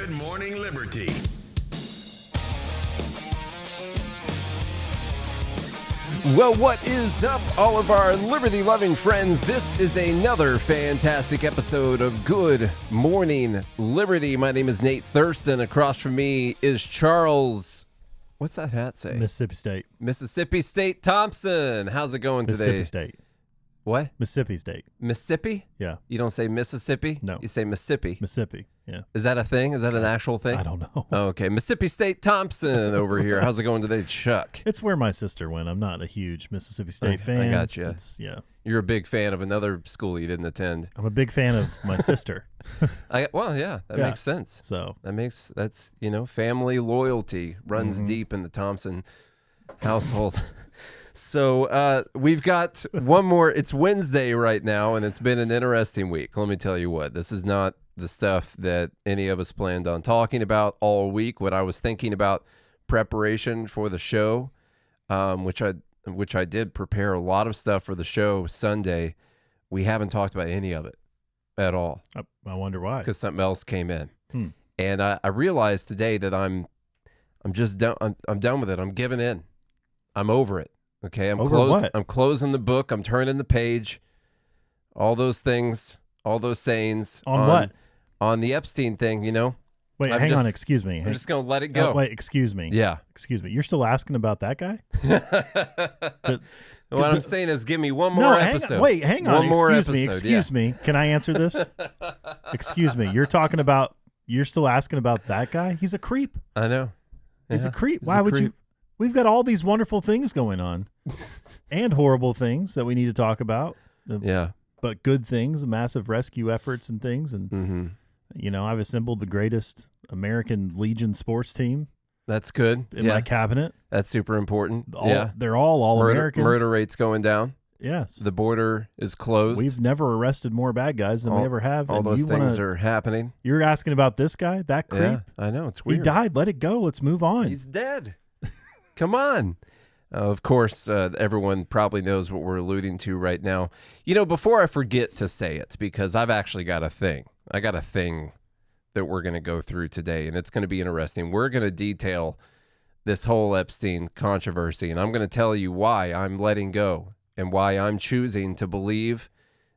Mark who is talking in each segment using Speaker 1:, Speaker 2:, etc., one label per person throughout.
Speaker 1: Good Morning Liberty.
Speaker 2: Well, what is up, all of our liberty-loving friends? This is another fantastic episode of Good Morning Liberty. My name is Nate Thurston. Across from me is Charles. What's that hat say?
Speaker 3: Mississippi State.
Speaker 2: Mississippi State Thompson. How's it going today?
Speaker 3: Mississippi State.
Speaker 2: What?
Speaker 3: Mississippi State.
Speaker 2: Mississippi?
Speaker 3: Yeah.
Speaker 2: You don't say Mississippi?
Speaker 3: No.
Speaker 2: You say Mississippi.
Speaker 3: Mississippi. Yeah.
Speaker 2: Is that a thing? Is that an actual thing?
Speaker 3: I don't know.
Speaker 2: Oh, okay. Mississippi State Thompson over here. How's it going today, Chuck?
Speaker 3: It's where my sister went. I'm not a huge Mississippi State fan.
Speaker 2: I got you.
Speaker 3: Yeah.
Speaker 2: You're a big fan of another school you didn't attend.
Speaker 3: I'm a big fan of my sister.
Speaker 2: That makes sense.
Speaker 3: So
Speaker 2: That's family loyalty runs deep in the Thompson household. So we've got one more. It's Wednesday right now, and it's been an interesting week. Let me tell you what. This is not the stuff that any of us planned on talking about all week. When I was thinking about preparation for the show, which I did prepare a lot of stuff for the show Sunday, we haven't talked about any of it at all.
Speaker 3: I wonder why.
Speaker 2: Because something else came in. And I realized today that I'm just done. I'm done with it. I'm giving in. I'm over it. Okay, I'm closing the book. I'm turning the page. All those things, all those sayings.
Speaker 3: On what?
Speaker 2: On the Epstein thing,
Speaker 3: Wait, hang on. Excuse me.
Speaker 2: I'm just going to let it go.
Speaker 3: Wait, excuse me.
Speaker 2: Yeah.
Speaker 3: Excuse me. You're still asking about that guy?
Speaker 2: What I'm saying is give me one more episode.
Speaker 3: Hang on.
Speaker 2: One more
Speaker 3: Excuse me. Can I answer this? Excuse me. You're still asking about that guy? He's a creep.
Speaker 2: I know.
Speaker 3: He's a creep. Why would you? We've got all these wonderful things going on and horrible things that we need to talk about.
Speaker 2: Yeah.
Speaker 3: But good things, massive rescue efforts and things. And, I've assembled the greatest American Legion sports team.
Speaker 2: That's good.
Speaker 3: In my cabinet.
Speaker 2: That's super important.
Speaker 3: They're all Americans.
Speaker 2: Murder rate's going down.
Speaker 3: Yes.
Speaker 2: The border is closed.
Speaker 3: We've never arrested more bad guys than we ever have.
Speaker 2: All those things are happening.
Speaker 3: You're asking about this guy, that creep?
Speaker 2: Yeah, I know. It's weird.
Speaker 3: He died. Let it go. Let's move on.
Speaker 2: He's dead. Come on. Of course, everyone probably knows what we're alluding to right now. Before I forget to say it, because I've actually got a thing. I got a thing that we're going to go through today, and it's going to be interesting. We're going to detail this whole Epstein controversy, and I'm going to tell you why I'm letting go and why I'm choosing to believe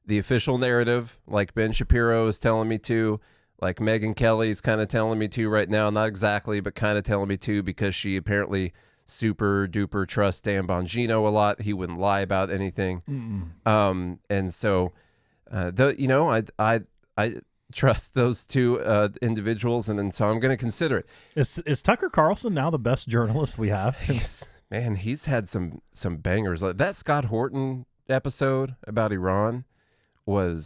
Speaker 2: the official narrative, like Ben Shapiro is telling me to, like Megyn Kelly's kind of telling me to right now. Not exactly, but kind of telling me to, because she apparently super duper trusts Dan Bongino a lot. He wouldn't lie about anything. And so, I trust those two individuals, and then so I'm going to consider it.
Speaker 3: Is Tucker Carlson now the best journalist we have?
Speaker 2: He's had some bangers. Like that Scott Horton episode about Iran was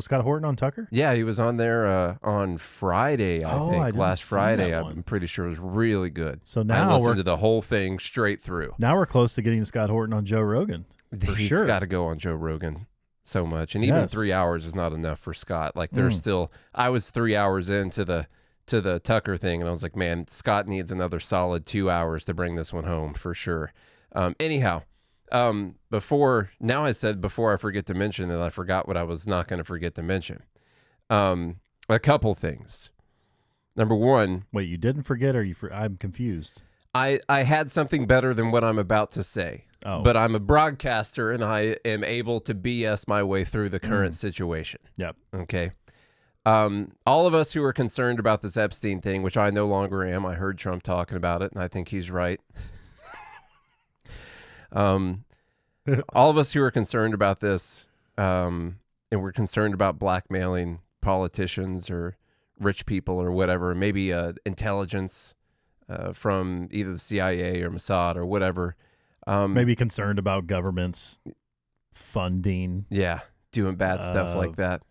Speaker 2: Scott Horton on Tucker? Yeah, he was on there on Friday, I think. Last Friday. I'm pretty sure it was really good.
Speaker 3: So now
Speaker 2: I listened to the whole thing straight through.
Speaker 3: Now we're close to getting Scott Horton on Joe Rogan.
Speaker 2: He's got to go on Joe Rogan so much. And even 3 hours is not enough for Scott. Like there's still, I was 3 hours into the Tucker thing, and I was like, man, Scott needs another solid 2 hours to bring this one home for sure. Anyhow, before I forget to mention, and I forgot what I was not going to forget to mention. A couple things. Number one.
Speaker 3: Wait, you didn't forget, or I'm confused.
Speaker 2: I had something better than what I'm about to say.
Speaker 3: Oh.
Speaker 2: But I'm a broadcaster, and I am able to BS my way through the current situation.
Speaker 3: Yep.
Speaker 2: Okay. All of us who are concerned about this Epstein thing, which I no longer am. I heard Trump talking about it, and I think he's right. All of us who are concerned about this, and we're concerned about blackmailing politicians or rich people or whatever, maybe intelligence from either the CIA or Mossad or whatever.
Speaker 3: Maybe concerned about governments funding.
Speaker 2: Yeah, doing bad stuff like that.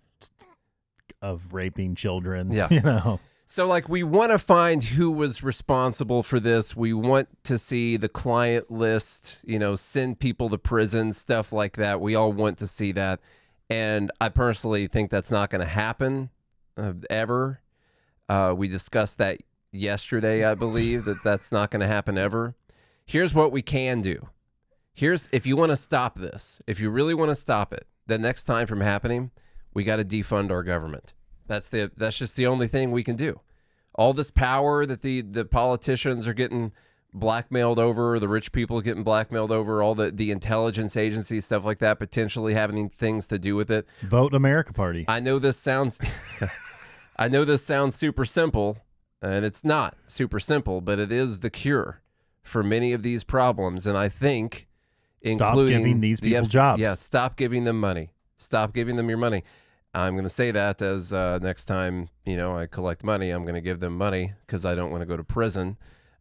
Speaker 3: Of raping children.
Speaker 2: Yeah. So, we want to find who was responsible for this. We want to see the client list, send people to prison, stuff like that. We all want to see that. And I personally think that's not going to happen ever. We discussed that yesterday, I believe, that's not going to happen ever. Here's what we can do. If you want to stop this, if you really want to stop it, the next time from happening, we got to defund our government. That's just the only thing we can do. all this power that the politicians are getting blackmailed over, the rich people getting blackmailed over, all the intelligence agencies, stuff like that, potentially having things to do with it.
Speaker 3: Vote America Party.
Speaker 2: I know this sounds super simple, and it's not super simple, but it is the cure for many of these problems. And I think
Speaker 3: stop giving these people jobs.
Speaker 2: Yeah, stop giving them money. Stop giving them your money. I'm going to say that as next time, I collect money, I'm going to give them money because I don't want to go to prison.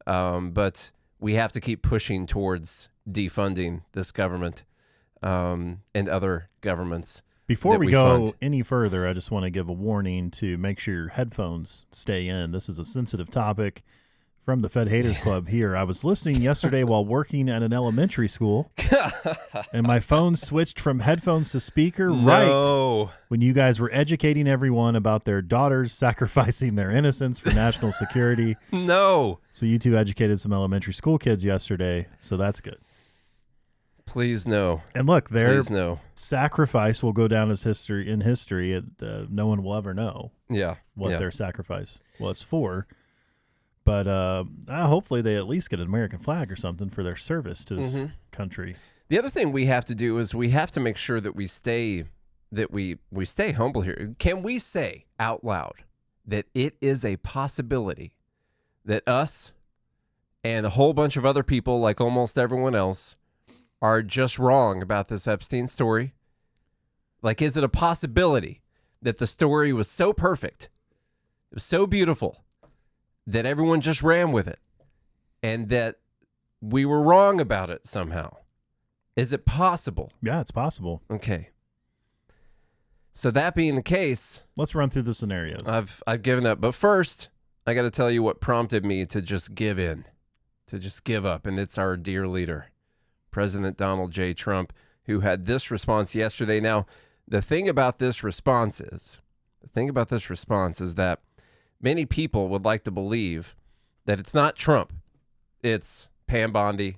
Speaker 2: But we have to keep pushing towards defunding this government and other governments.
Speaker 3: Before we go any further, I just want to give a warning to make sure your headphones stay in. This is a sensitive topic from the Fed Haters Club here. I was listening yesterday while working at an elementary school, and my phone switched from headphones to speaker right when you guys were educating everyone about their daughters sacrificing their innocence for national security.
Speaker 2: No.
Speaker 3: So you two educated some elementary school kids yesterday, so that's good.
Speaker 2: Please no.
Speaker 3: And look, their sacrifice will go down as history. And no one will ever know what their sacrifice was for. But hopefully they at least get an American flag or something for their service to this country.
Speaker 2: The other thing we have to do is we have to make sure that we stay humble here. Can we say out loud that it is a possibility that us and a whole bunch of other people, like almost everyone else, are just wrong about this Epstein story? Like, is it a possibility that the story was so perfect, it was so beautiful, that everyone just ran with it, and that we were wrong about it somehow? Is it possible?
Speaker 3: Yeah, it's possible.
Speaker 2: Okay. So that being the case,
Speaker 3: let's run through the scenarios.
Speaker 2: I've given up, but first I got to tell you what prompted me to just give in, to just give up, and it's our dear leader, President Donald J. Trump, who had this response yesterday. Now, the thing about this response is that many people would like to believe that it's not Trump. It's Pam Bondi.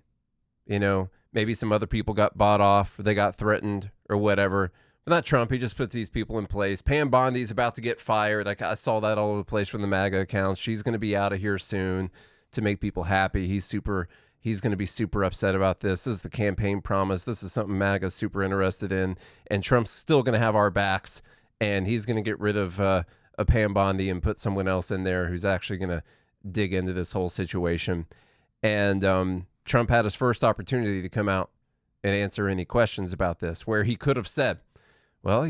Speaker 2: Maybe some other people got bought off or they got threatened or whatever. But not Trump. He just puts these people in place. Pam Bondi's about to get fired. I saw that all over the place from the MAGA accounts. She's going to be out of here soon to make people happy. He's going to be super upset about this. This is the campaign promise. This is something MAGA's super interested in. And Trump's still going to have our backs. And he's going to get rid of Pam Bondi and put someone else in there who's actually going to dig into this whole situation. And Trump had his first opportunity to come out and answer any questions about this, where he could have said, well,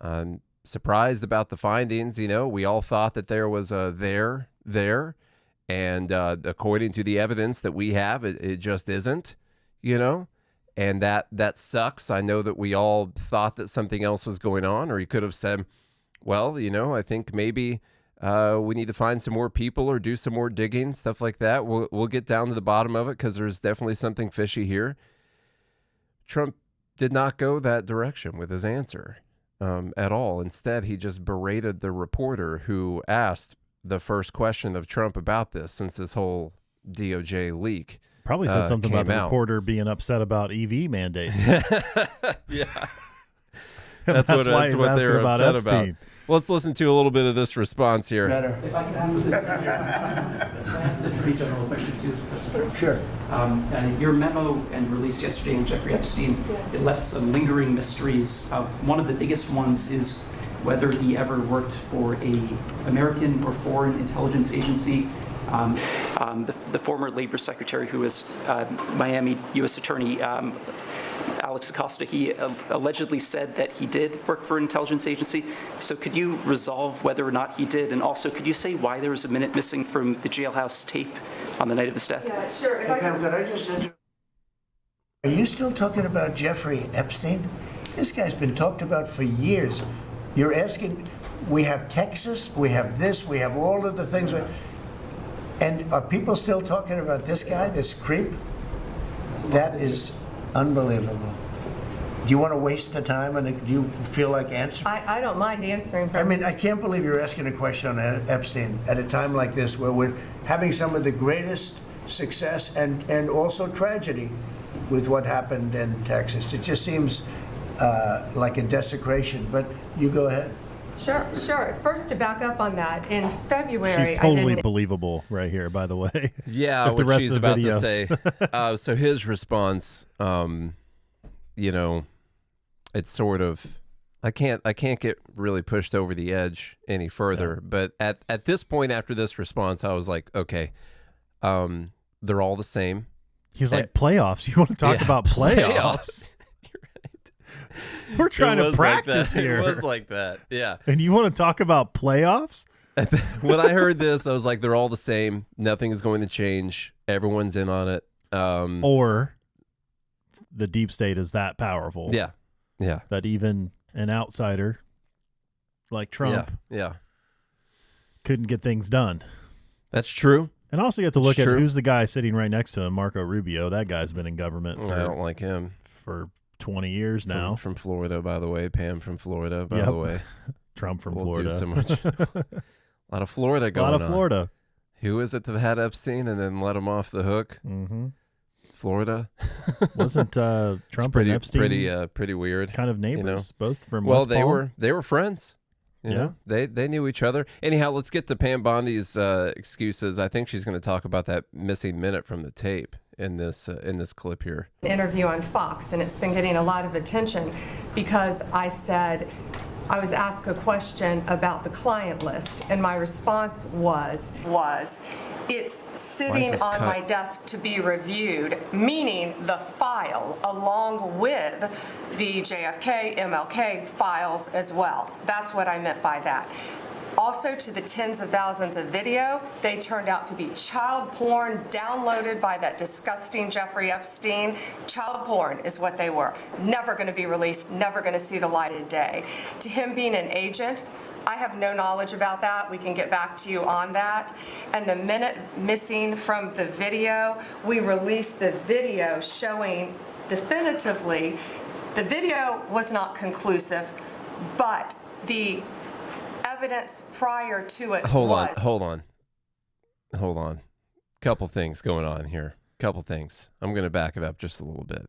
Speaker 2: I'm surprised about the findings. We all thought that there was a there. And according to the evidence that we have, it just isn't, and that sucks. I know that we all thought that something else was going on. Or he could have said, well, I think maybe we need to find some more people or do some more digging, stuff like that. We'll get down to the bottom of it because there's definitely something fishy here. Trump did not go that direction with his answer at all. Instead, he just berated the reporter who asked the first question of Trump about this since this whole DOJ leak.
Speaker 3: Probably said something about the reporter being upset about EV mandates.
Speaker 2: Yeah.
Speaker 3: That's what they're upset about.
Speaker 2: Well, let's listen to a little bit of this response here.
Speaker 1: If I could ask the Attorney General a question too, President.
Speaker 4: Sure.
Speaker 1: Your memo and release yesterday on Jeffrey Epstein, it left some lingering mysteries. One of the biggest ones is whether he ever worked for a American or foreign intelligence agency. The former Labor Secretary, who was Miami U.S. Attorney Alex Acosta, he allegedly said that he did work for an intelligence agency. So could you resolve whether or not he did? And also, could you say why there was a minute missing from the jailhouse tape on the night of his death?
Speaker 4: Yeah, sure. Could I just interrupt? Are you still talking about Jeffrey Epstein? This guy's been talked about for years. You're asking, we have Texas, we have this, we have all of the things. And are people still talking about this guy, this creep? That is unbelievable. Do you want to waste the time, and do you feel like answering?
Speaker 5: I don't mind answering.
Speaker 4: I mean, I can't believe you're asking a question on Epstein at a time like this, where we're having some of the greatest success and also tragedy with what happened in Texas. It just seems like a desecration, but you go ahead.
Speaker 5: Sure. First, to back up on that, in February,
Speaker 3: She's totally believable right here, by the way.
Speaker 2: Yeah,
Speaker 3: If the
Speaker 2: what
Speaker 3: rest
Speaker 2: she's
Speaker 3: of the
Speaker 2: about
Speaker 3: videos.
Speaker 2: to say. So his response, you know, it's sort of, I can't get really pushed over the edge any further. Yeah. But at this point after this response, I was like, okay, they're all the same.
Speaker 3: He's like, playoffs? You want to talk about playoffs?
Speaker 2: You're right.
Speaker 3: We're trying to practice
Speaker 2: like
Speaker 3: here.
Speaker 2: It was like that, yeah.
Speaker 3: And you want to talk about playoffs?
Speaker 2: When I heard this, I was like, they're all the same. Nothing is going to change. Everyone's in on it.
Speaker 3: Or the deep state is that powerful.
Speaker 2: Yeah.
Speaker 3: That even an outsider like Trump couldn't get things done.
Speaker 2: That's true.
Speaker 3: And also you have to look at who's the guy sitting right next to him, Marco Rubio. That guy's been in government for,
Speaker 2: I don't like him.
Speaker 3: For 20 years now.
Speaker 2: From Florida, by the way. Pam from Florida, by the way.
Speaker 3: Trump from
Speaker 2: we'll
Speaker 3: Florida.
Speaker 2: Do so much. A lot of Florida going on.
Speaker 3: A lot of Florida.
Speaker 2: Who is it that had Epstein and then let him off the hook?
Speaker 3: Mm-hmm.
Speaker 2: Florida.
Speaker 3: Wasn't Trump and Epstein
Speaker 2: pretty weird?
Speaker 3: Kind of neighbors,
Speaker 2: you know?
Speaker 3: both from West Palm?
Speaker 2: They were friends. You know? They knew each other. Anyhow, let's get to Pam Bondi's excuses. I think she's going to talk about that missing minute from the tape in this clip here.
Speaker 5: An interview on Fox, and it's been getting a lot of attention because I was asked a question about the client list, and my response was it's sitting on my desk to be reviewed, meaning the file along with the JFK, MLK files as well. That's what I meant by that. Also, to the tens of thousands of video, they turned out to be child porn downloaded by that disgusting Jeffrey Epstein. Child porn is what they were. Never going to be released, never going to see the light of day. To him being an agent, I have no knowledge about that. We can get back to you on that. And the minute missing from the video, we released the video showing definitively the video was not conclusive, but the evidence prior to it was.
Speaker 2: Hold on. Couple things going on here. Couple things. I'm going to back it up just a little bit.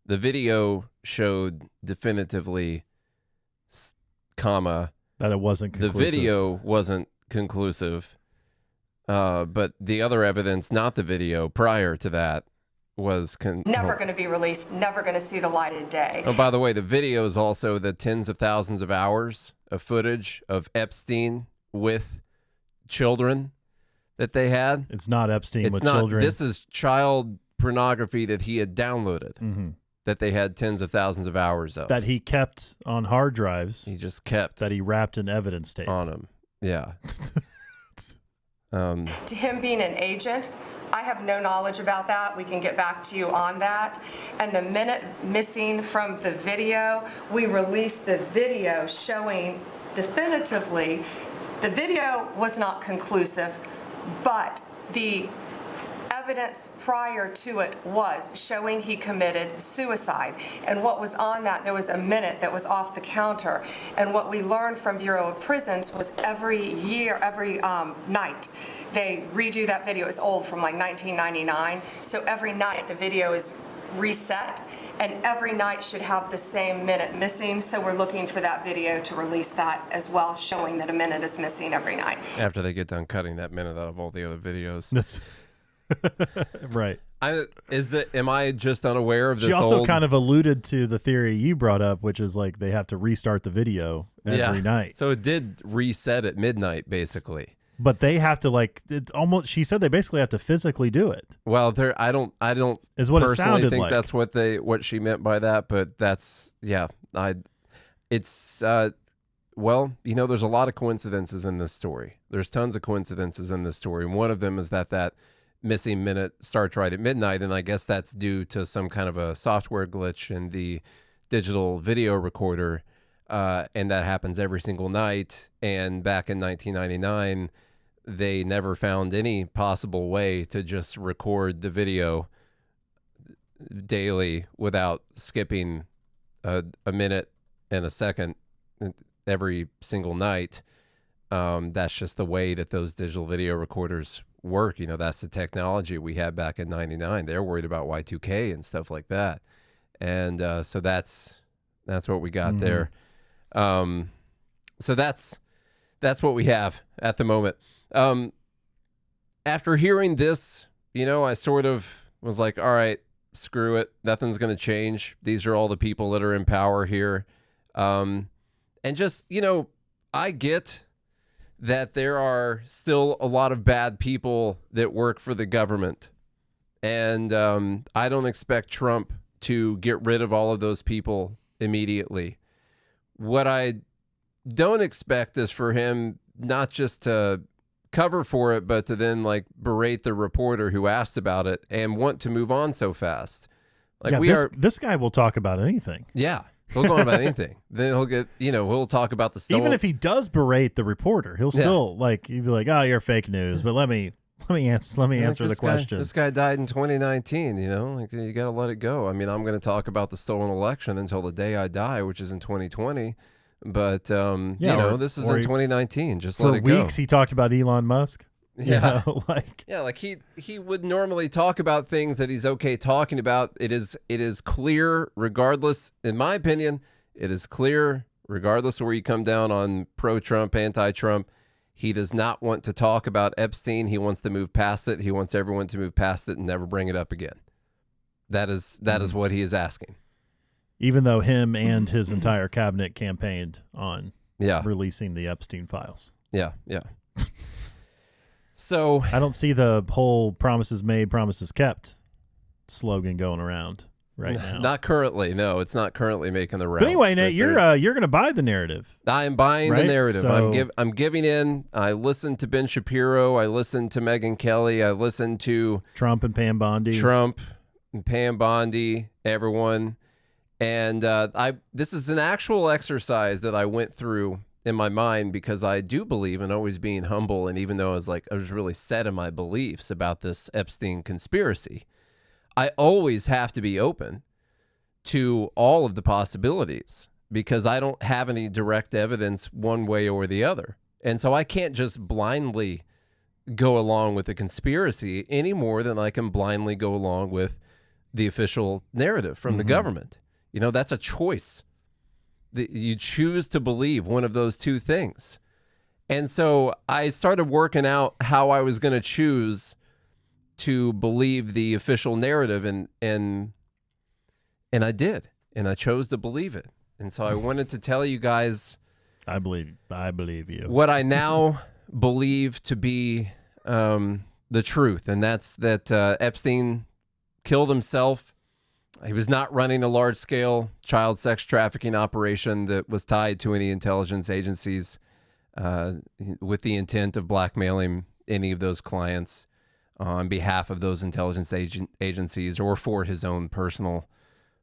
Speaker 2: The video showed definitively, that it wasn't conclusive. The video wasn't conclusive, but the other evidence, not the video, prior to that, was
Speaker 5: never going to be released, never going to see the light of day.
Speaker 2: Oh, by the way, the video is also the tens of thousands of hours of footage of Epstein with children that they had.
Speaker 3: It's not Epstein with children.
Speaker 2: This is child pornography that he had downloaded, that they had tens of thousands of hours of.
Speaker 3: That he kept on hard drives.
Speaker 2: He just kept.
Speaker 3: That he wrapped in evidence tape.
Speaker 2: On him, yeah.
Speaker 5: To him being an agent, I have no knowledge about that. We can get back to you on that. And the minute missing from the video, we released the video showing definitively the video was not conclusive, but the evidence prior to it was showing he committed suicide. And what was on that, there was a minute that was off the counter. And what we learned from Bureau of Prisons was every night, they redo that video. It's old, from like 1999. So every night the video is reset, and every night should have the same minute missing. So we're looking for that video to release that as well, showing that a minute is missing every night.
Speaker 2: After they get done cutting that minute out of all the other videos.
Speaker 3: That's right.
Speaker 2: Am I just unaware of this?
Speaker 3: She also kind of alluded to the theory you brought up, which is like they have to restart the video every night.
Speaker 2: So it did reset at midnight, basically.
Speaker 3: But they have to she said they basically have to physically do it.
Speaker 2: Well, I don't
Speaker 3: is what
Speaker 2: personally
Speaker 3: it sounded
Speaker 2: think
Speaker 3: like.
Speaker 2: That's what she meant by that, but that's well, there's a lot of coincidences in this story. There's tons of coincidences in this story. And one of them is that missing minute starts right at midnight, and I guess that's due to some kind of a software glitch in the digital video recorder, and that happens every single night. And back in 1999, they never found any possible way to just record the video daily without skipping a minute and a second every single night. That's just the way that those digital video recorders work. That's the technology we had back in 99. They're worried about Y2K and stuff like that. And so that's what we got there. So that's what we have at the moment. After hearing this, I sort of was like, all right, screw it. Nothing's going to change. These are all the people that are in power here. And just, I get that there are still a lot of bad people that work for the government. And I don't expect Trump to get rid of all of those people immediately. What I don't expect is for him not just to cover for it, but to then berate the reporter who asked about it and want to move on so fast.
Speaker 3: This guy will talk about anything.
Speaker 2: Yeah. He'll go on about anything. Then he'll get, he'll talk about the stolen.
Speaker 3: Even if he does berate the reporter, he'll still he'd be like, "Oh, you're fake news." But let me answer the question.
Speaker 2: This guy died in 2019. You got to let it go. I mean, I'm going to talk about the stolen election until the day I die, which is in 2020. But this is in 2019. Just let it go.
Speaker 3: For weeks, he talked about Elon Musk.
Speaker 2: Yeah, he would normally talk about things that he's okay talking about. It is clear, regardless. In my opinion, it is clear, regardless of where you come down on pro-Trump, anti-Trump. He does not want to talk about Epstein. He wants to move past it. He wants everyone to move past it and never bring it up again. That is what he is asking.
Speaker 3: Even though him and his entire cabinet campaigned on releasing the Epstein files.
Speaker 2: Yeah. So
Speaker 3: I don't see the whole promises made, promises kept slogan going around right now.
Speaker 2: Not currently. No, it's not currently making the rounds.
Speaker 3: But anyway, Nate, you're going to buy the narrative.
Speaker 2: I am buying the narrative.
Speaker 3: So,
Speaker 2: I'm giving in. I listened to Ben Shapiro. I listened to Megyn Kelly. I listened to
Speaker 3: Trump and Pam Bondi,
Speaker 2: everyone. And this is an actual exercise that I went through in my mind, because I do believe in always being humble. And even though I was really set in my beliefs about this Epstein conspiracy, I always have to be open to all of the possibilities, because I don't have any direct evidence one way or the other. And so I can't just blindly go along with the conspiracy any more than I can blindly go along with the official narrative from the government. That's a choice. You choose to believe one of those two things. And so I started working out how I was going to choose to believe the official narrative, and I did. And I chose to believe it. And so I wanted to tell you guys,
Speaker 3: I believe you.
Speaker 2: What I now believe to be the truth, and that's that Epstein killed himself. He was not running a large-scale child sex trafficking operation that was tied to any intelligence agencies with the intent of blackmailing any of those clients on behalf of those intelligence agencies or for his own personal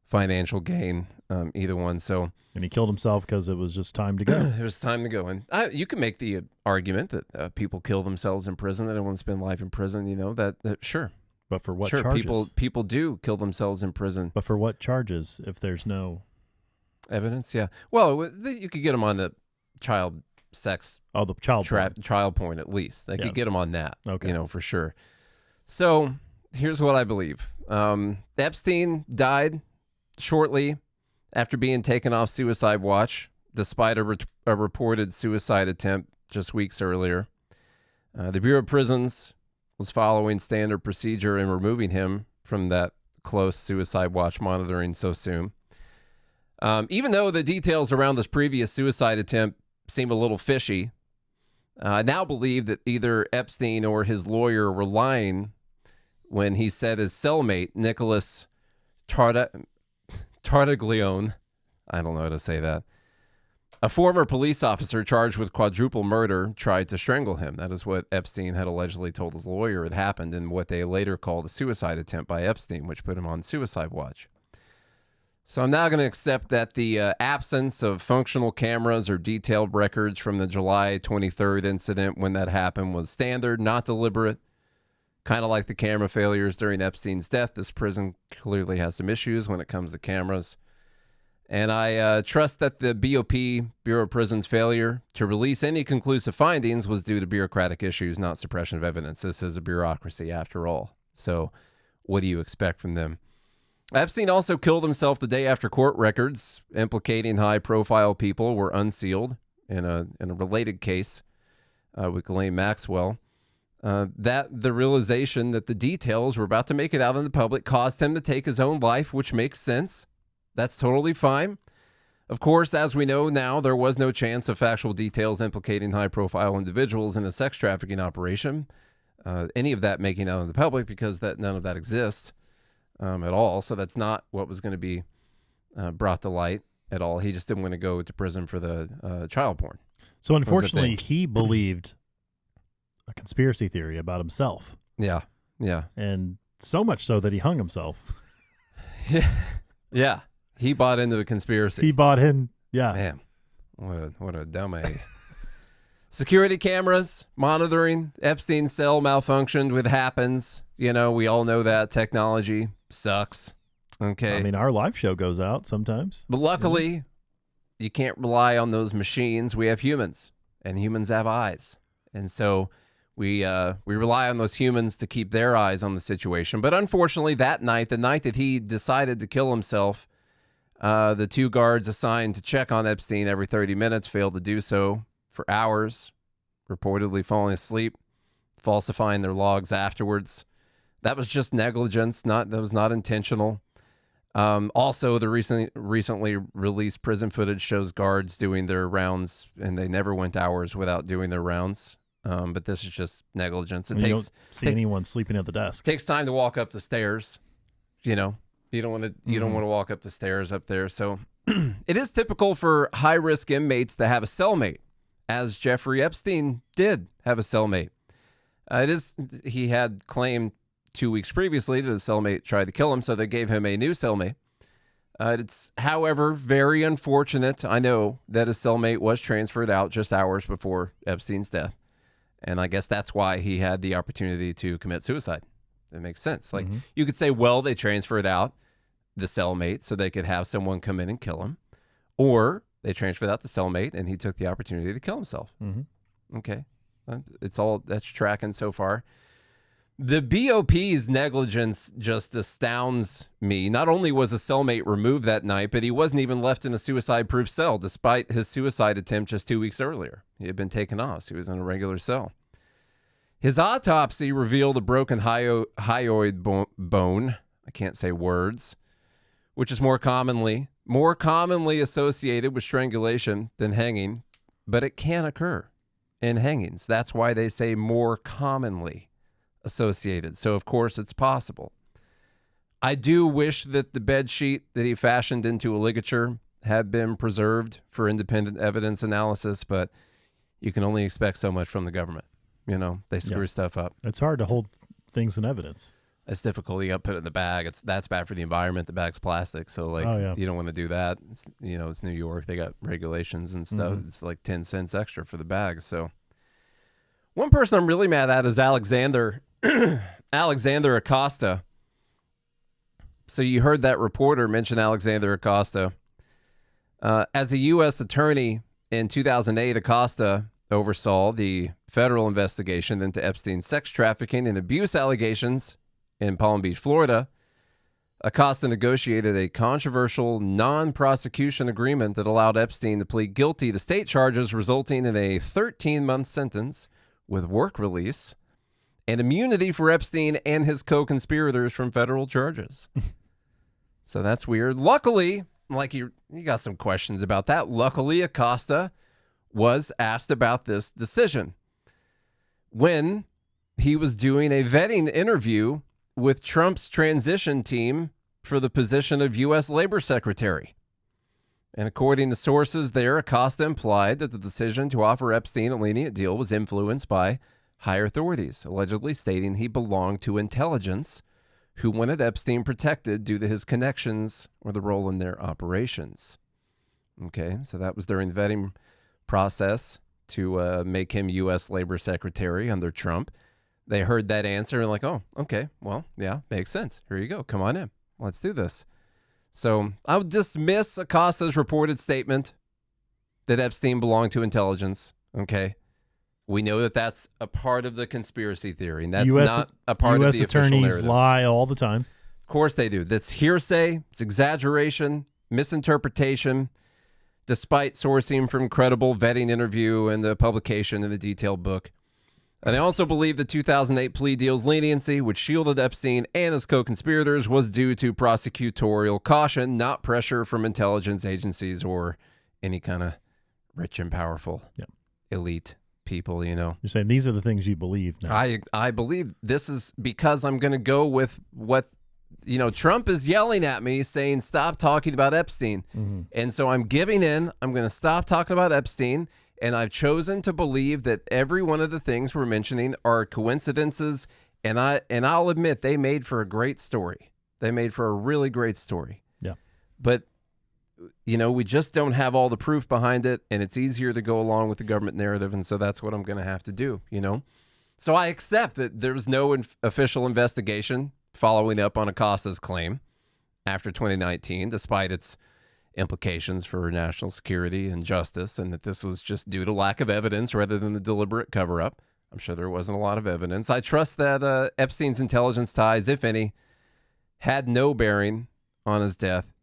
Speaker 2: financial gain, either one.
Speaker 3: And he killed himself because it was just time to go.
Speaker 2: It was time to go. And you can make the argument that people kill themselves in prison. They don't want to spend life in prison. That sure.
Speaker 3: But for what
Speaker 2: charges? People do kill themselves in prison.
Speaker 3: But for what charges if there's no
Speaker 2: evidence? Yeah. Well, you could get them on the child sex.
Speaker 3: Oh, the child
Speaker 2: porn at least. They could get them on that.
Speaker 3: Okay.
Speaker 2: For sure. So here's what I believe. Epstein died shortly after being taken off suicide watch, despite a reported suicide attempt just weeks earlier. The Bureau of Prisons was following standard procedure in removing him from that close suicide watch monitoring so soon. Even though the details around this previous suicide attempt seem a little fishy, I now believe that either Epstein or his lawyer were lying when he said his cellmate, Nicholas Tartaglione, I don't know how to say that, a former police officer charged with quadruple murder, tried to strangle him. That is what Epstein had allegedly told his lawyer had happened in what they later called a suicide attempt by Epstein, which put him on suicide watch. So I'm now going to accept that the absence of functional cameras or detailed records from the July 23rd incident when that happened was standard, not deliberate. Kind of like the camera failures during Epstein's death, this prison clearly has some issues when it comes to cameras. And I trust that the BOP, Bureau of Prisons, failure to release any conclusive findings was due to bureaucratic issues, not suppression of evidence. This is a bureaucracy after all. So what do you expect from them? Epstein also killed himself the day after court records implicating high-profile people were unsealed. in a related case with Ghislaine Maxwell, that the realization that the details were about to make it out in the public caused him to take his own life, which makes sense. That's totally fine. Of course, as we know now, there was no chance of factual details implicating high-profile individuals in a sex trafficking operation, any of that making out in the public, because none of that exists at all. So that's not what was going to be brought to light at all. He just didn't want to go to prison for the child porn.
Speaker 3: So unfortunately, he believed a conspiracy theory about himself.
Speaker 2: Yeah.
Speaker 3: And so much so that he hung himself.
Speaker 2: Yeah. He bought into the conspiracy.
Speaker 3: He bought in. Yeah.
Speaker 2: Man, what a dumb A. Security cameras monitoring Epstein's cell malfunctioned. It happens. We all know that technology sucks. Okay.
Speaker 3: I mean, our live show goes out sometimes.
Speaker 2: But luckily, you can't rely on those machines. We have humans, and humans have eyes. And so we rely on those humans to keep their eyes on the situation. But unfortunately, that night, the night that he decided to kill himself, the 2 guards assigned to check on Epstein every 30 minutes failed to do so for hours, reportedly falling asleep, falsifying their logs afterwards. That was just negligence. That was not intentional. Also, the recently released prison footage shows guards doing their rounds, and they never went hours without doing their rounds. But this is just negligence.
Speaker 3: You don't see anyone sleeping at the desk.
Speaker 2: Takes time to walk up the stairs. You don't want to walk up the stairs up there. So it is typical for high-risk inmates to have a cellmate, as Jeffrey Epstein did have a cellmate. He had claimed 2 weeks previously that his cellmate tried to kill him, so they gave him a new cellmate. It's, however, very unfortunate, I know, that his cellmate was transferred out just hours before Epstein's death. And I guess that's why he had the opportunity to commit suicide. It makes sense. Like, you could say, well, they transferred out the cellmate so they could have someone come in and kill him. Or they transferred out the cellmate and he took the opportunity to kill himself. Okay. That's tracking so far. The BOP's negligence just astounds me. Not only was a cellmate removed that night, but he wasn't even left in a suicide-proof cell, despite his suicide attempt just 2 weeks earlier. He had been taken off, so he was in a regular cell. His autopsy revealed a broken hyoid bone. I can't say words, which is more commonly associated with strangulation than hanging, but it can occur in hangings. That's why they say more commonly associated. So, of course, it's possible. I do wish that the bed sheet that he fashioned into a ligature had been preserved for independent evidence analysis, but you can only expect so much from the government. They screw stuff up.
Speaker 3: It's hard to hold things in evidence.
Speaker 2: It's difficult. You got to put it in the bag. That's bad for the environment. The bag's plastic, so you don't want to do that. It's New York. They got regulations and stuff. It's like 10 cents extra for the bag. So one person I'm really mad at is Alexander Acosta. So you heard that reporter mention Alexander Acosta. As a U.S. attorney in 2008, Acosta oversaw the federal investigation into Epstein's sex trafficking and abuse allegations in Palm Beach, Florida. Acosta negotiated a controversial non-prosecution agreement that allowed Epstein to plead guilty to state charges, resulting in a 13-month sentence with work release and immunity for Epstein and his co-conspirators from federal charges. So that's weird. Luckily, like you got some questions about that. Luckily, Acosta was asked about this decision when he was doing a vetting interview with Trump's transition team for the position of U.S. Labor Secretary. And according to sources there, Acosta implied that the decision to offer Epstein a lenient deal was influenced by higher authorities, allegedly stating he belonged to intelligence who wanted Epstein protected due to his connections or the role in their operations. Okay, so that was during the vetting process to make him U.S. Labor Secretary under Trump. They heard that answer and like, oh, okay, well, yeah, makes sense. Here you go. Come on in. Let's do this. So I would dismiss Acosta's reported statement that Epstein belonged to intelligence. Okay. We know that that's a part of the conspiracy theory, and that's not a part of the official narrative.
Speaker 3: U.S. attorneys lie all the time.
Speaker 2: Of course they do. That's hearsay. It's exaggeration, misinterpretation. despite sourcing from credible vetting interview and the publication in the detailed book. And they also believe the 2008 plea deal's leniency, which shielded Epstein and his co-conspirators, was due to prosecutorial caution, not pressure from intelligence agencies or any kind of rich and powerful elite people, you know.
Speaker 3: You're saying these are the things you believe now.
Speaker 2: I believe this is because I'm going to go with what, you know, Trump is yelling at me saying, stop talking about Epstein. And so I'm giving in. I'm going to stop talking about Epstein. And I've chosen to believe that every one of the things we're mentioning are coincidences. And I'll admit they made for a great story. They made for a really great story.
Speaker 3: Yeah.
Speaker 2: But, you know, we just don't have all the proof behind it. And it's easier to go along with the government narrative. And so that's what I'm going to have to do, you know. So I accept that there was no official investigation following up on Acosta's claim after 2019, despite its implications for national security and justice, and that this was just due to lack of evidence rather than the deliberate cover-up. I'm sure there wasn't a lot of evidence. I trust that Epstein's intelligence ties, if any, had no bearing on his death,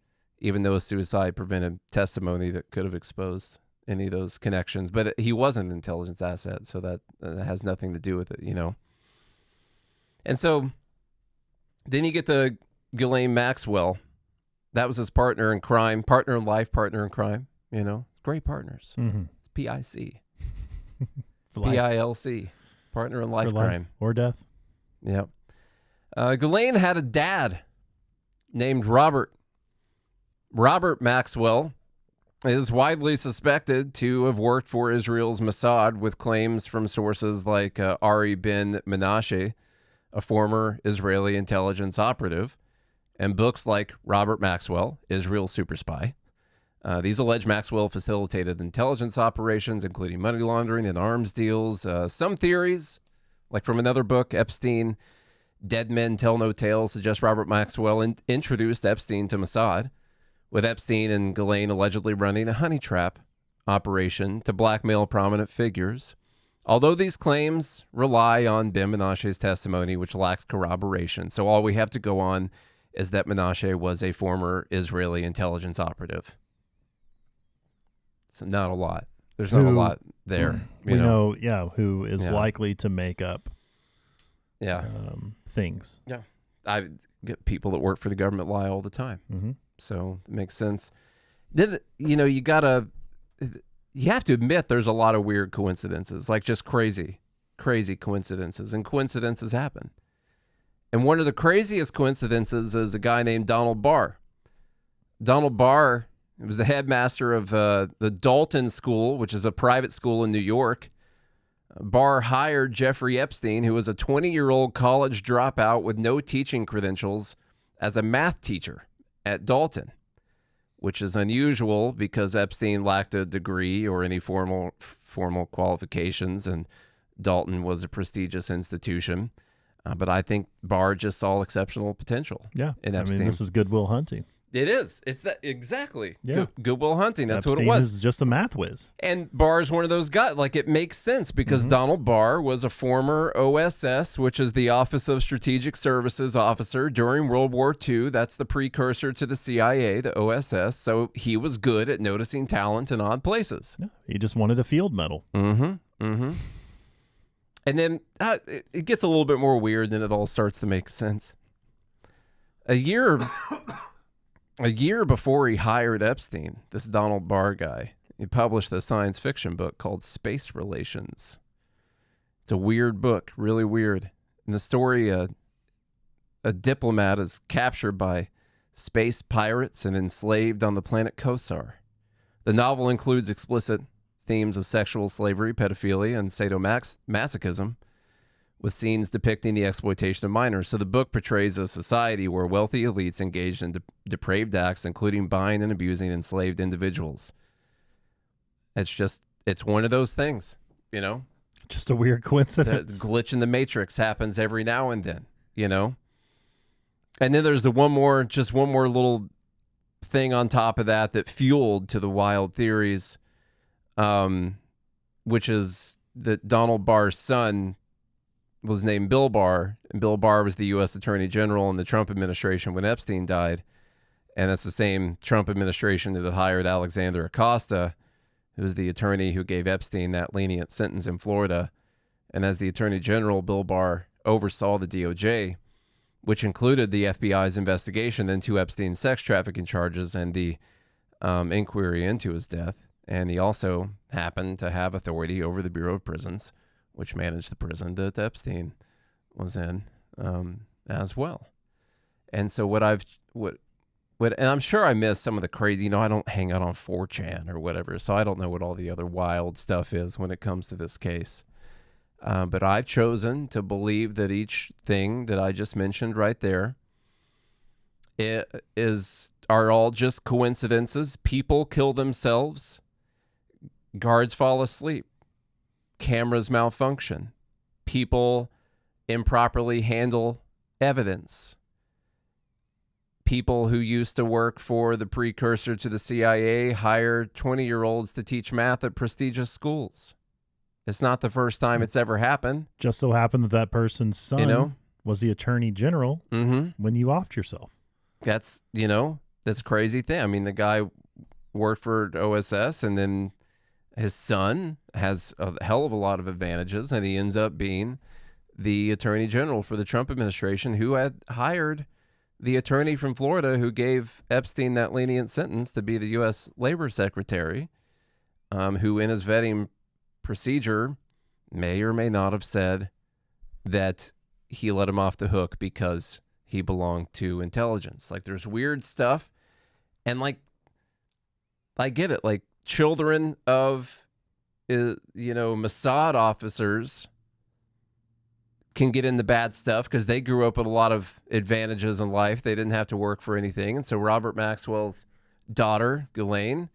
Speaker 2: even though suicide prevented testimony that could have exposed any of those connections. But he wasn't an intelligence asset, so that has nothing to do with it, you know. And so then you get to Ghislaine Maxwell. That was his partner in crime, partner in life, partner in crime, you know. Great partners. P-I-C. P-I-L-C. Partner in life crime.
Speaker 3: Or death.
Speaker 2: Yep. Ghislaine had a dad named Robert. Robert Maxwell is widely suspected to have worked for Israel's Mossad, with claims from sources like Ari Ben Menashe, a former Israeli intelligence operative, and books like Robert Maxwell, Israel Super Spy. These allege Maxwell facilitated intelligence operations, including money laundering and arms deals. Some theories, like from another book, Epstein, Dead Men Tell No Tales, suggest Robert Maxwell introduced Epstein to Mossad, with Epstein and Ghislaine allegedly running a honey trap operation to blackmail prominent figures. Although these claims rely on Ben Menashe's testimony, which lacks corroboration. So all we have to go on is that Menashe was a former Israeli intelligence operative. It's not a lot. There's not a lot there.
Speaker 3: We know, who is likely to make up things.
Speaker 2: Yeah. I get people that work for the government lie all the time. So it makes sense. Then, you know, you have to admit there's a lot of weird coincidences, like just crazy coincidences, and coincidences happen. And one of the craziest coincidences is a guy named Donald Barr. Donald Barr was the headmaster of the Dalton School, which is a private school in New York. Barr hired Jeffrey Epstein, who was a 20-year-old college dropout with no teaching credentials, as a math teacher at Dalton, which is unusual because Epstein lacked a degree or any formal qualifications, and Dalton was a prestigious institution. But I think Barr just saw exceptional potential.
Speaker 3: Yeah,
Speaker 2: in Epstein.
Speaker 3: I mean, this is Goodwill Hunting.
Speaker 2: It is. It's that exactly.
Speaker 3: Yeah.
Speaker 2: Goodwill Hunting. That's
Speaker 3: Epstein
Speaker 2: what it was.
Speaker 3: Is just a math whiz.
Speaker 2: And Barr's one of those guys. Like, it makes sense because Donald Barr was a former OSS, which is the Office of Strategic Services officer during World War II. That's the precursor to the CIA, the OSS. So he was good at noticing talent in odd places.
Speaker 3: Yeah, he just wanted a field medal.
Speaker 2: And then it gets a little bit more weird, then it all starts to make sense. A year before he hired Epstein, this Donald Barr guy, he published a science fiction book called Space Relations. It's a weird book, really weird. In the story, a diplomat is captured by space pirates and enslaved on the planet Kosar. The novel includes explicit themes of sexual slavery, pedophilia, and sadomasochism, with scenes depicting the exploitation of minors. So the book portrays a society where wealthy elites engaged in depraved acts, including buying and abusing enslaved individuals. It's one of those things, you know?
Speaker 3: Just a weird coincidence.
Speaker 2: The glitch in the matrix happens every now and then, you know? And then there's one more little thing on top of that fueled to the wild theories, which is that Donald Barr's son was named Bill Barr, and Bill Barr was the U.S. Attorney General in the Trump administration when Epstein died. And it's the same Trump administration that had hired Alexander Acosta, who's the attorney who gave Epstein that lenient sentence in Florida. And as the Attorney General, Bill Barr oversaw the DOJ, which included the FBI's investigation into Epstein's sex trafficking charges and the inquiry into his death. And he also happened to have authority over the Bureau of Prisons, which managed the prison that Epstein was in as well. And so and I'm sure I missed some of the crazy, I don't hang out on 4chan or whatever, so I don't know what all the other wild stuff is when it comes to this case. But I've chosen to believe that each thing that I just mentioned right there are all just coincidences. People kill themselves. Guards fall asleep. Cameras malfunction. People improperly handle evidence. People who used to work for the precursor to the CIA hire 20-year-olds to teach math at prestigious schools. It's not the first time it's ever happened.
Speaker 3: Just so happened that person's son was the attorney general when you offed yourself.
Speaker 2: That's, that's a crazy thing. I mean, the guy worked for OSS, and then his son has a hell of a lot of advantages, and he ends up being the attorney general for the Trump administration, who had hired the attorney from Florida who gave Epstein that lenient sentence to be the U.S. Labor Secretary, who in his vetting procedure may or may not have said that he let him off the hook because he belonged to intelligence. Like, there's weird stuff. And I get it. Like, children of, Mossad officers can get into bad stuff because they grew up with a lot of advantages in life. They didn't have to work for anything. And so Robert Maxwell's daughter, Ghislaine,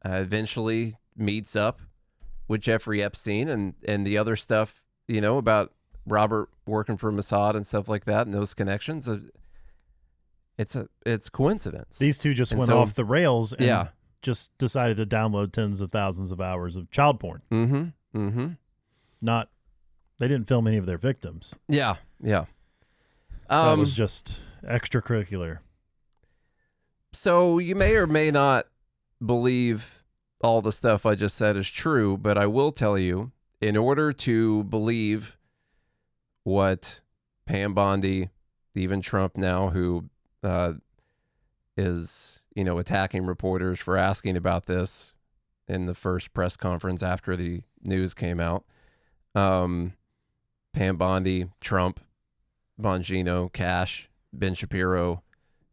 Speaker 2: eventually meets up with Jeffrey Epstein and the other stuff, about Robert working for Mossad and stuff like that and those connections. It's coincidence.
Speaker 3: These two just went off the rails and just decided to download tens of thousands of hours of child porn. They didn't film any of their victims.
Speaker 2: Yeah.
Speaker 3: That was just extracurricular.
Speaker 2: So you may or may not believe all the stuff I just said is true, but I will tell you, in order to believe what Pam Bondi, even Trump now, who is, attacking reporters for asking about this in the first press conference after the news came out, Pam Bondi, Trump, Bongino, Cash, Ben Shapiro,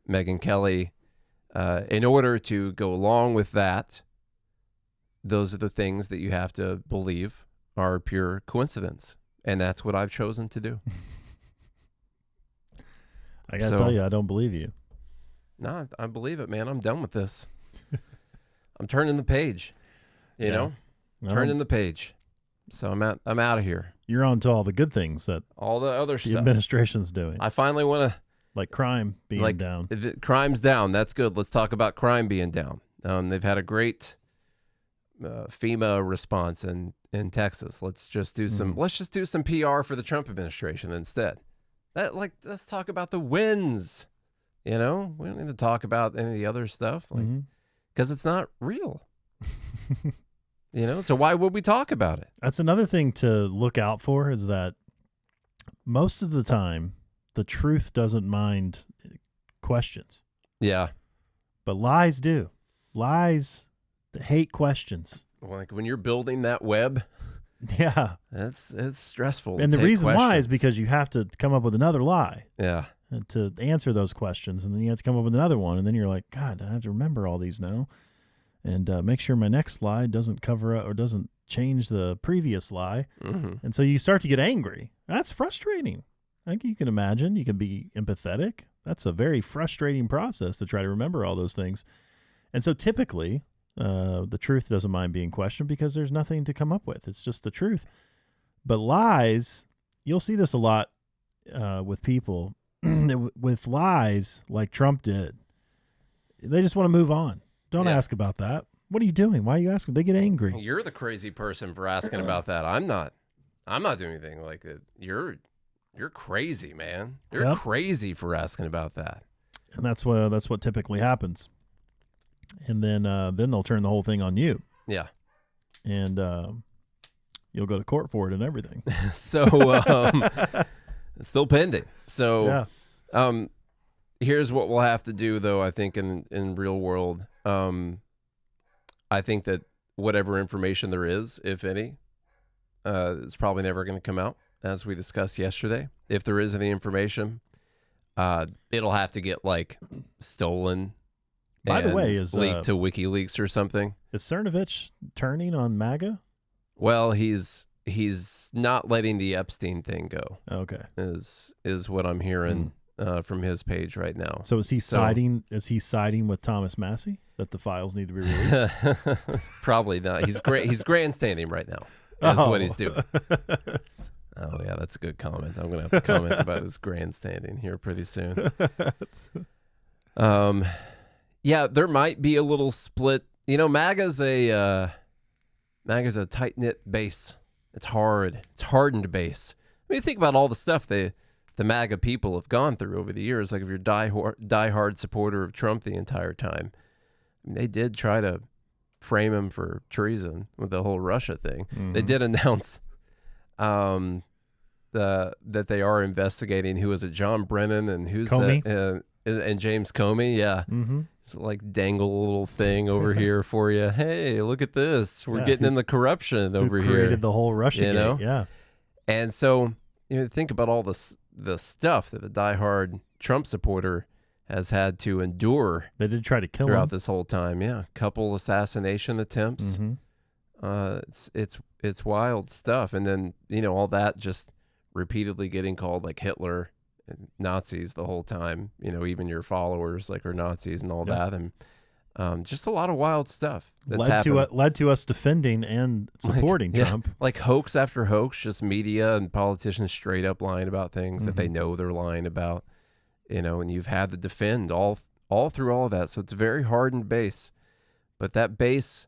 Speaker 2: Megyn Kelly, in order to go along with that, those are the things that you have to believe are pure coincidence. And that's what I've chosen to do.
Speaker 3: I got to tell you, I don't believe you.
Speaker 2: No, I believe it, man. I'm done with this. I'm turning the page, turning the page. So I'm out of here.
Speaker 3: You're on to all the good things that
Speaker 2: all the other stuff
Speaker 3: the administration's doing.
Speaker 2: I finally want to,
Speaker 3: like crime being down.
Speaker 2: Crime's down. That's good. Let's talk about crime being down. They've had a great FEMA response in Texas. Let's just do some PR for the Trump administration instead. Let's talk about the wins. We don't need to talk about any of the other stuff, because it's not real. So why would we talk about it?
Speaker 3: That's another thing to look out for, is that most of the time the truth doesn't mind questions.
Speaker 2: Yeah.
Speaker 3: But lies do. Lies hate questions.
Speaker 2: Like when you're building that web.
Speaker 3: Yeah.
Speaker 2: It's stressful.
Speaker 3: And the reason why is because you have to come up with another lie.
Speaker 2: Yeah.
Speaker 3: To answer those questions. And then you have to come up with another one. And then you're like, God, I have to remember all these now. And make sure my next lie doesn't cover up or doesn't change the previous lie. And so you start to get angry. That's frustrating. I think you can imagine. You can be empathetic. That's a very frustrating process to try to remember all those things. And so typically, the truth doesn't mind being questioned because there's nothing to come up with. It's just the truth. But lies, you'll see this a lot with people. With lies, like Trump did, they just want to move on. Don't ask about that. What are you doing? Why are you asking? They get angry.
Speaker 2: You're the crazy person for asking about that. I'm not doing anything like it. You're crazy, man. You're crazy for asking about that.
Speaker 3: And that's what typically happens. And then they'll turn the whole thing on you.
Speaker 2: Yeah.
Speaker 3: And you'll go to court for it and everything.
Speaker 2: So it's still pending. So here's what we'll have to do, though, I think, in real world. I think that whatever information there is, if any, is probably never going to come out, as we discussed yesterday. If there is any information, it'll have to get, like, stolen.
Speaker 3: By the way, is
Speaker 2: leaked to WikiLeaks or something.
Speaker 3: Is Cernovich turning on MAGA?
Speaker 2: Well, he's not letting the Epstein thing go.
Speaker 3: Okay,
Speaker 2: is what I'm hearing from his page right now.
Speaker 3: So is he siding? Is he siding with Thomas Massey that the files need to be released?
Speaker 2: Probably not. He's grandstanding right now. That's what he's doing. Oh yeah, that's a good comment. I'm gonna have to comment about his grandstanding here pretty soon. Yeah, there might be a little split. You know, MAGA's a tight-knit base. It's hard. It's hardened base. I mean, think about all the stuff the MAGA people have gone through over the years. Like if you're a diehard supporter of Trump the entire time, I mean, they did try to frame him for treason with the whole Russia thing. Mm-hmm. They did announce that they are investigating who is it, John Brennan and who's
Speaker 3: Comey?
Speaker 2: That, and James Comey. Yeah.
Speaker 3: Mm-hmm.
Speaker 2: So like dangle a little thing over here for you. Hey, look at this. We're getting in the corruption over here.
Speaker 3: Created the whole Russia gate,
Speaker 2: know?
Speaker 3: Yeah.
Speaker 2: And so, think about all the stuff that the diehard Trump supporter has had to endure.
Speaker 3: They did try to kill
Speaker 2: throughout
Speaker 3: him
Speaker 2: this whole time. Yeah, couple assassination attempts.
Speaker 3: Mm-hmm.
Speaker 2: It's wild stuff. And then all that just repeatedly getting called like Hitler. Nazis the whole time, even your followers like are Nazis and all that, and just a lot of wild stuff that's
Speaker 3: led to us defending and supporting Trump.
Speaker 2: Like hoax after hoax, just media and politicians straight up lying about things that they know they're lying about, and you've had to defend all through all of that. So it's a very hardened base, but that base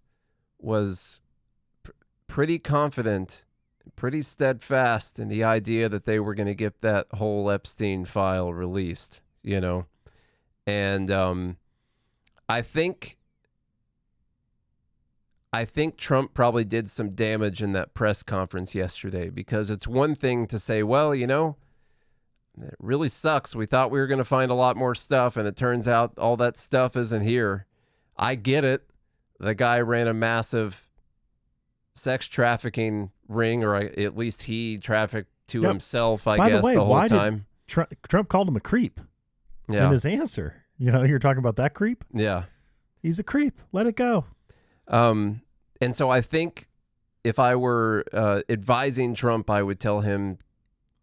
Speaker 2: was pretty confident, pretty steadfast in the idea that they were going to get that whole Epstein file released, and I think Trump probably did some damage in that press conference yesterday, because it's one thing to say, well, it really sucks. We thought we were going to find a lot more stuff, and it turns out all that stuff isn't here. I get it. The guy ran a massive sex trafficking ring, or at least he trafficked to himself, I guess, the whole time.
Speaker 3: Trump called him a creep in his answer. You're talking about that creep?
Speaker 2: Yeah.
Speaker 3: He's a creep. Let it go.
Speaker 2: And so I think if I were advising Trump, I would tell him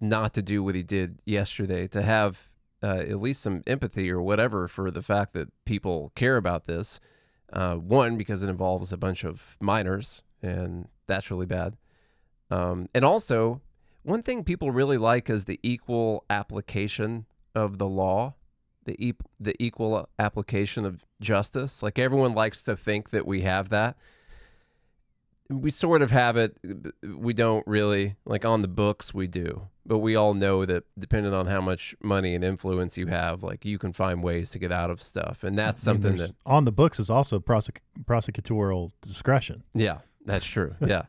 Speaker 2: not to do what he did yesterday, to have at least some empathy or whatever for the fact that people care about this. One, because it involves a bunch of minors, and that's really bad. And also, one thing people really like is the equal application of the law, the equal application of justice. Like, everyone likes to think that we have that. We sort of have it. We don't really. Like, on the books, we do. But we all know that depending on how much money and influence you have, like, you can find ways to get out of stuff. And that's something that...
Speaker 3: On the books is also prosecutorial discretion.
Speaker 2: Yeah. That's true. Yeah.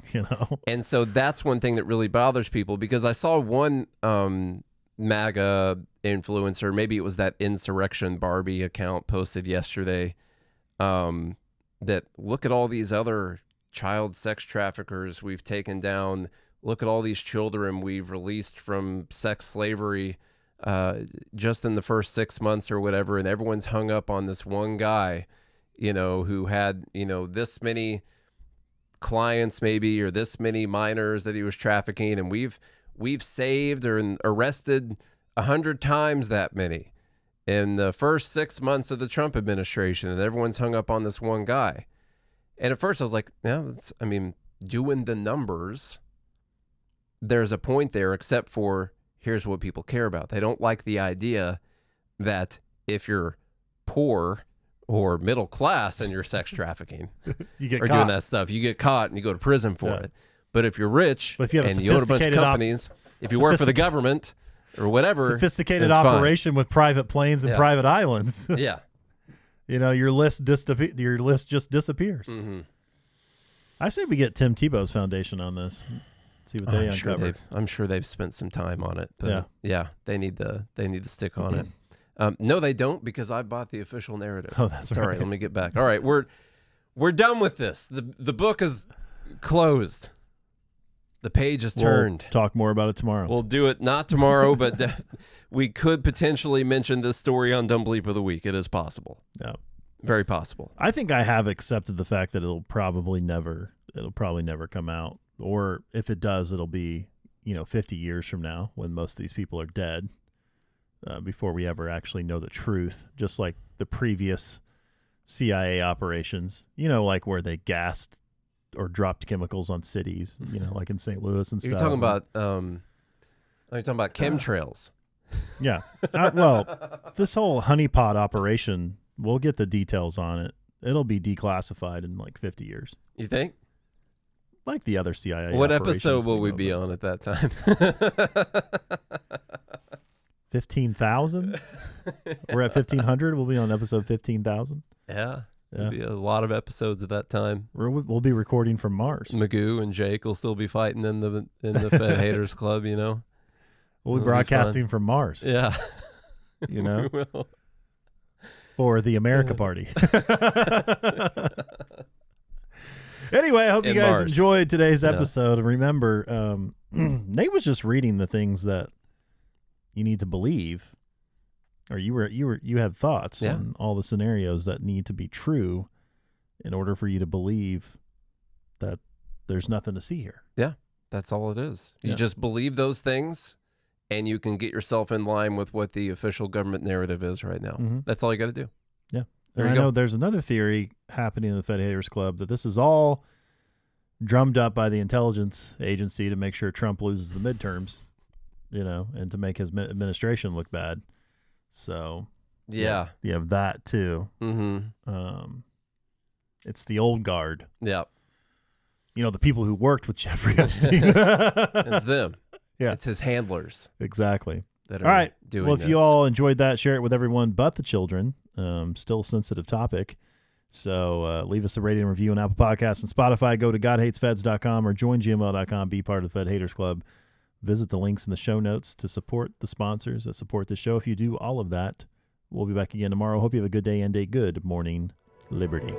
Speaker 2: And so that's one thing that really bothers people, because I saw one MAGA influencer, maybe it was that Insurrection Barbie account, posted yesterday that look at all these other child sex traffickers we've taken down. Look at all these children we've released from sex slavery just in the first 6 months or whatever. And everyone's hung up on this one guy, who had, this many clients maybe, or this many minors that he was trafficking, and we've saved or arrested 100 times that many in the first 6 months of the Trump administration, and everyone's hung up on this one guy. And at first I was like, doing the numbers, there's a point there, except for here's what people care about. They don't like the idea that if you're poor or middle class and you're sex trafficking
Speaker 3: you get
Speaker 2: or
Speaker 3: caught.
Speaker 2: doing that stuff, you get caught and you go to prison for it. But if you're rich
Speaker 3: but if you have
Speaker 2: and you own a bunch of companies, if you work for the government, or whatever.
Speaker 3: Sophisticated
Speaker 2: it's fine.
Speaker 3: operation with private planes and
Speaker 2: Yeah.
Speaker 3: private islands.
Speaker 2: Yeah.
Speaker 3: Your list just disappears.
Speaker 2: Mm-hmm.
Speaker 3: I say we get Tim Tebow's foundation on this. See what they uncover.
Speaker 2: I'm sure they've spent some time on it. But
Speaker 3: Yeah.
Speaker 2: They need to stick on it. No, they don't, because I bought the official narrative.
Speaker 3: Oh, that's
Speaker 2: Sorry,
Speaker 3: right.
Speaker 2: let me get back. All right, we're done with this. The book is closed. The page is turned.
Speaker 3: We'll talk more about it tomorrow.
Speaker 2: We'll do it not tomorrow, but we could potentially mention this story on Dumb Bleep of the Week. It is possible.
Speaker 3: Yeah.
Speaker 2: Very possible.
Speaker 3: I think I have accepted the fact that it'll probably never come out. Or if it does, it'll be, 50 years from now when most of these people are dead, before we ever actually know the truth. Just like the previous CIA operations, like where they gassed or dropped chemicals on cities, like in St. Louis and stuff.
Speaker 2: You're talking about chemtrails.
Speaker 3: Yeah. Well, this whole honeypot operation, we'll get the details on it. It'll be declassified in like 50 years.
Speaker 2: You think?
Speaker 3: Like the other CIA
Speaker 2: What
Speaker 3: operations
Speaker 2: episode will we
Speaker 3: know
Speaker 2: be
Speaker 3: about.
Speaker 2: on at that time?
Speaker 3: 15,000? We're at 1,500. We'll be on episode 15,000.
Speaker 2: Yeah. There'll be a lot of episodes at that time.
Speaker 3: We'll be recording from Mars.
Speaker 2: Magoo and Jake will still be fighting in the Fed Haters Club,
Speaker 3: We'll
Speaker 2: It'll
Speaker 3: be
Speaker 2: be
Speaker 3: broadcasting from Mars,
Speaker 2: Yeah.
Speaker 3: you know,
Speaker 2: We will.
Speaker 3: for the America Party. Anyway, I hope you
Speaker 2: In
Speaker 3: guys
Speaker 2: Mars.
Speaker 3: enjoyed today's
Speaker 2: Yeah.
Speaker 3: episode. And remember, Nate was just reading the things that you need to believe, or you had thoughts
Speaker 2: Yeah.
Speaker 3: on all the scenarios that need to be true in order for you to believe that there's nothing to see here.
Speaker 2: Yeah. That's all it is. You
Speaker 3: Yeah.
Speaker 2: just believe those things, and you can get yourself in line with what the official government narrative is right now.
Speaker 3: Mhm.
Speaker 2: That's all you got to do.
Speaker 3: Yeah.
Speaker 2: There
Speaker 3: And
Speaker 2: you
Speaker 3: I
Speaker 2: go.
Speaker 3: know there's another theory happening in the Fed Haters Club that this is all drummed up by the intelligence agency to make sure Trump loses the midterms, and to make his administration look bad. So
Speaker 2: Yeah.
Speaker 3: you have that too.
Speaker 2: Mm-hmm.
Speaker 3: It's the old guard,
Speaker 2: Yeah.
Speaker 3: the people who worked with Jeffrey Epstein.
Speaker 2: It's them.
Speaker 3: Yeah.
Speaker 2: It's his handlers
Speaker 3: Exactly.
Speaker 2: that
Speaker 3: All
Speaker 2: are
Speaker 3: right.
Speaker 2: doing
Speaker 3: Well, if
Speaker 2: this.
Speaker 3: you all enjoyed that, share it with everyone but the children. Still a sensitive topic. So leave us a rating and review on Apple Podcasts and Spotify. Go to godhatesfeds.com or join gml.com. Be part of the Fed Haters Club. Visit the links in the show notes to support the sponsors that support the show. If you do all of that, we'll be back again tomorrow. Hope you have a good day and a good morning, Liberty.